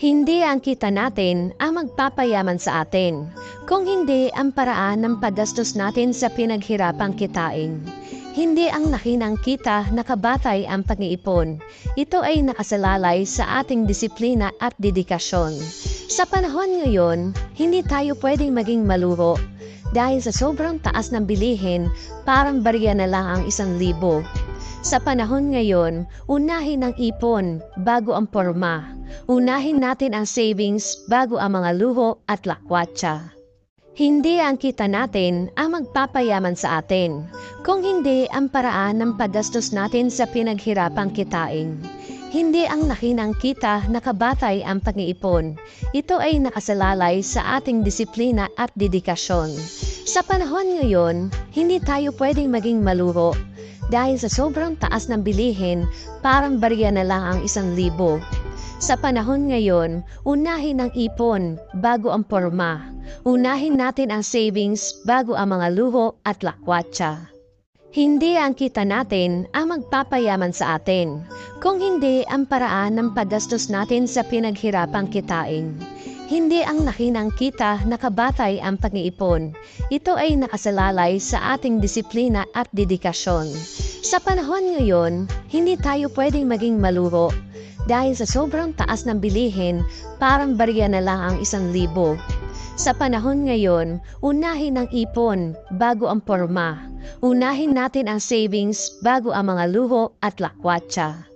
Hindi ang kita natin ang magpapayaman sa atin, kung hindi ang paraan ng paggastos natin sa pinaghirapang kitain. Hindi ang nakinang kita nakabatay ang pag-iipon. Ito ay nakasalalay sa ating disiplina at dedikasyon. Sa panahon ngayon, hindi tayo pwedeng maging maluro. Dahil sa sobrang taas ng bilihin, parang barya na lang ang 1,000. Sa panahon ngayon, unahin ang ipon bago ang porma. Unahin natin ang savings bago ang mga luho at lakwatsa. Hindi ang kita natin ang magpapayaman sa atin, kung hindi ang paraan ng paggastos natin sa pinaghirapang kitain. Hindi ang nakinang kita nakabatay ang pag-iipon. Ito ay nakasalalay sa ating disiplina at dedikasyon. Sa panahon ngayon, hindi tayo pwedeng maging maluro. Dahil sa sobrang taas ng bilihin, parang barya na lang ang 1,000. Sa panahon ngayon, unahin ang ipon bago ang porma. Unahin natin ang savings bago ang mga luho at lakwatsa. Hindi ang kita natin ang magpapayaman sa atin, kung hindi ang paraan ng paggastos natin sa pinaghirapang kitain. Hindi ang nakinang kita nakabatay ang pag-iipon. Ito ay nakasalalay sa ating disiplina at dedikasyon. Sa panahon ngayon, hindi tayo pwedeng maging maluro. Dahil sa sobrang taas ng bilihin, parang barya na lang ang 1,000. Sa panahon ngayon, unahin ang ipon bago ang porma. Unahin natin ang savings bago ang mga luho at lakwatsa.